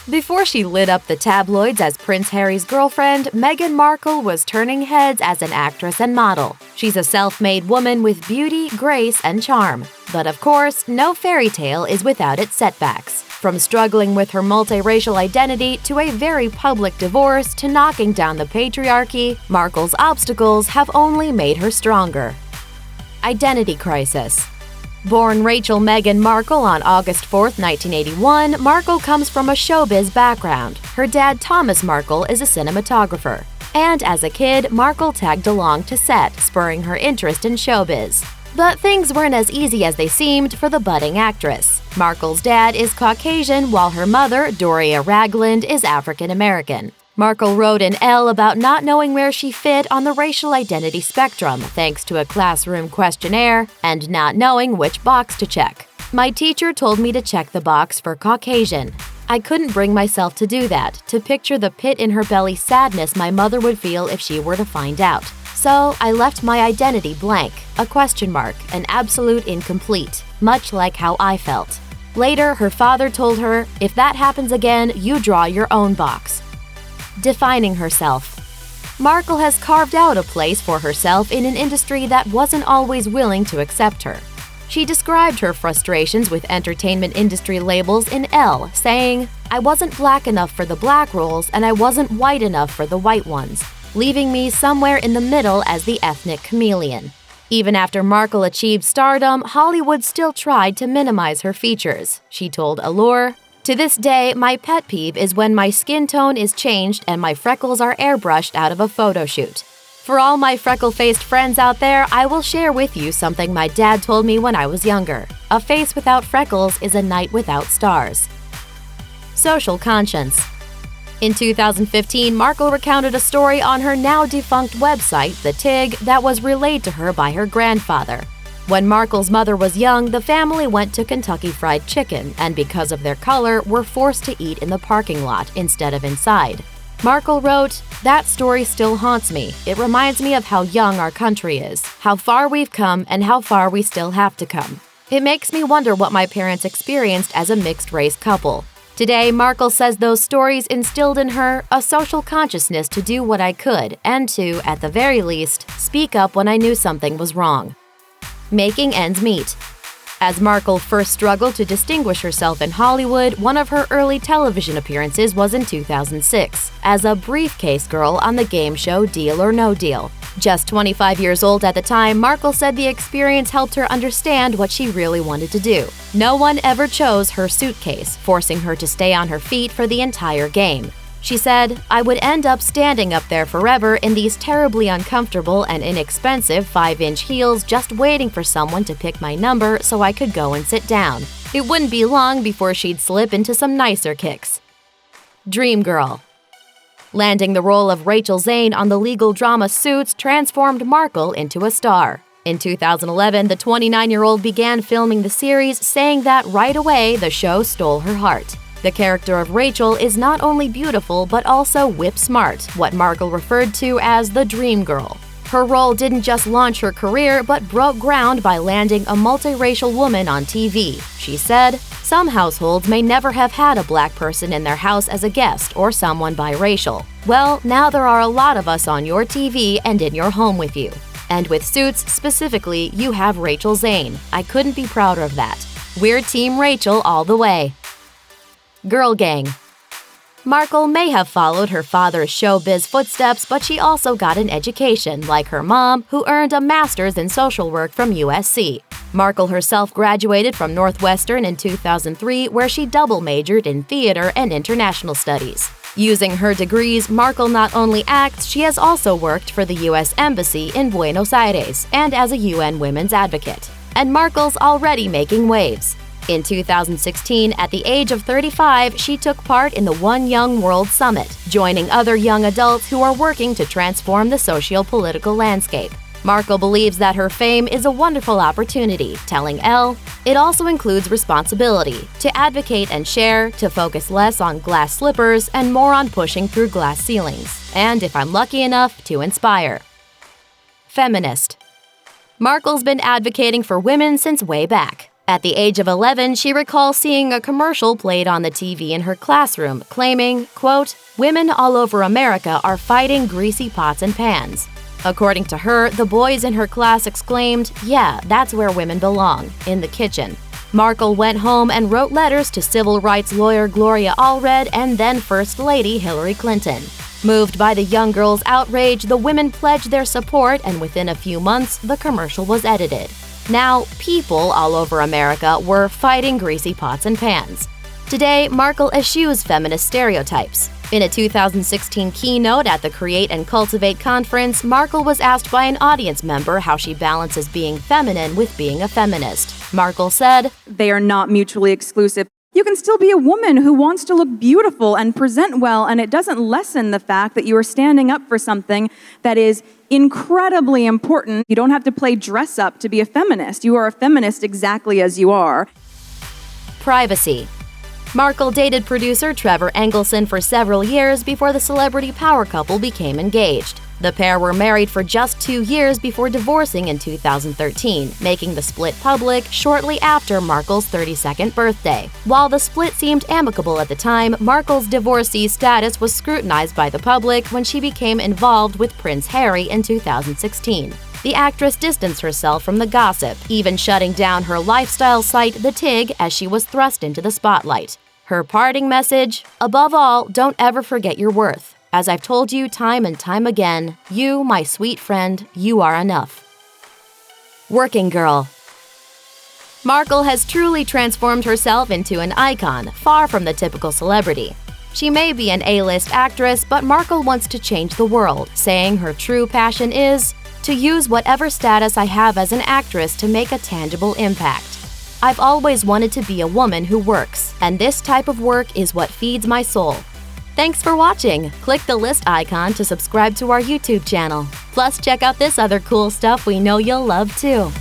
Before she lit up the tabloids as Prince Harry's girlfriend, Meghan Markle was turning heads as an actress and model. She's a self-made woman with beauty, grace, and charm. But of course, no fairy tale is without its setbacks. From struggling with her multiracial identity to a very public divorce to knocking down the patriarchy, Markle's obstacles have only made her stronger. Identity crisis. Born Rachel Meghan Markle on August 4, 1981, Markle comes from a showbiz background. Her dad, Thomas Markle, is a cinematographer. And as a kid, Markle tagged along to set, spurring her interest in showbiz. But things weren't as easy as they seemed for the budding actress. Markle's dad is Caucasian, while her mother, Doria Ragland, is African American. Markle wrote in Elle about not knowing where she fit on the racial identity spectrum thanks to a classroom questionnaire and not knowing which box to check. My teacher told me to check the box for Caucasian. I couldn't bring myself to do that, to picture the pit in her belly sadness my mother would feel if she were to find out. So I left my identity blank, a question mark, an absolute incomplete, much like how I felt. Later, her father told her, "If that happens again, you draw your own box." Defining herself. Markle has carved out a place for herself in an industry that wasn't always willing to accept her. She described her frustrations with entertainment industry labels in Elle, saying, "I wasn't black enough for the black roles and I wasn't white enough for the white ones, leaving me somewhere in the middle as the ethnic chameleon." Even after Markle achieved stardom, Hollywood still tried to minimize her features. She told Allure, "To this day, my pet peeve is when my skin tone is changed and my freckles are airbrushed out of a photo shoot. For all my freckle-faced friends out there, I will share with you something my dad told me when I was younger. A face without freckles is a night without stars." Social conscience. In 2015, Markle recounted a story on her now-defunct website, The Tig, that was relayed to her by her grandfather. When Markle's mother was young, the family went to Kentucky Fried Chicken and because of their color, were forced to eat in the parking lot instead of inside. Markle wrote, "That story still haunts me. It reminds me of how young our country is, how far we've come, and how far we still have to come. It makes me wonder what my parents experienced as a mixed-race couple." Today, Markle says those stories instilled in her a social consciousness to do what I could and to, at the very least, speak up when I knew something was wrong. Making ends meet. As Markle first struggled to distinguish herself in Hollywood, one of her early television appearances was in 2006, as a briefcase girl on the game show Deal or No Deal. Just 25 years old at the time, Markle said the experience helped her understand what she really wanted to do. No one ever chose her suitcase, forcing her to stay on her feet for the entire game. She said, "I would end up standing up there forever in these terribly uncomfortable and inexpensive 5-inch heels just waiting for someone to pick my number so I could go and sit down. It wouldn't be long before she'd slip into some nicer kicks." Dream Girl. Landing the role of Rachel Zane on the legal drama Suits transformed Markle into a star. In 2011, the 29-year-old began filming the series, saying that right away the show stole her heart. The character of Rachel is not only beautiful but also whip-smart, what Markle referred to as the dream girl. Her role didn't just launch her career but broke ground by landing a multiracial woman on TV. She said, "Some households may never have had a black person in their house as a guest or someone biracial. Well, now there are a lot of us on your TV and in your home with you. And with Suits specifically, you have Rachel Zane. I couldn't be prouder of that. We're Team Rachel all the way." Girl Gang. Markle may have followed her father's showbiz footsteps, but she also got an education, like her mom, who earned a master's in social work from USC. Markle herself graduated from Northwestern in 2003, where she double majored in theater and international studies. Using her degrees, Markle not only acts, she has also worked for the U.S. Embassy in Buenos Aires and as a UN women's advocate. And Markle's already making waves. In 2016, at the age of 35, she took part in the One Young World Summit, joining other young adults who are working to transform the socio-political landscape. Markle believes that her fame is a wonderful opportunity, telling Elle, "It also includes responsibility to advocate and share, to focus less on glass slippers and more on pushing through glass ceilings, and if I'm lucky enough, to inspire." Feminist. Markle's been advocating for women since way back. At the age of 11, she recalls seeing a commercial played on the TV in her classroom, claiming, quote, "Women all over America are fighting greasy pots and pans." According to her, the boys in her class exclaimed, "Yeah, that's where women belong, in the kitchen." Markle went home and wrote letters to civil rights lawyer Gloria Allred and then First Lady Hillary Clinton. Moved by the young girl's outrage, the women pledged their support, and within a few months, the commercial was edited. Now, people all over America were fighting greasy pots and pans. Today, Markle eschews feminist stereotypes. In a 2016 keynote at the Create and Cultivate conference, Markle was asked by an audience member how she balances being feminine with being a feminist. Markle said, "They are not mutually exclusive. You can still be a woman who wants to look beautiful and present well, and it doesn't lessen the fact that you are standing up for something that is incredibly important. You don't have to play dress up to be a feminist. You are a feminist exactly as you are." Privacy. Markle dated producer Trevor Engelson for several years before the celebrity power couple became engaged. The pair were married for just 2 years before divorcing in 2013, making the split public shortly after Markle's 32nd birthday. While the split seemed amicable at the time, Markle's divorcee status was scrutinized by the public when she became involved with Prince Harry in 2016. The actress distanced herself from the gossip, even shutting down her lifestyle site The Tig as she was thrust into the spotlight. Her parting message: above all, don't ever forget your worth. As I've told you time and time again, you, my sweet friend, you are enough. Working girl. Markle has truly transformed herself into an icon, far from the typical celebrity. She may be an A-list actress, but Markle wants to change the world, saying her true passion is to use whatever status I have as an actress to make a tangible impact. I've always wanted to be a woman who works, and this type of work is what feeds my soul. Thanks for watching! Click the list icon to subscribe to our YouTube channel. Plus, check out this other cool stuff we know you'll love too.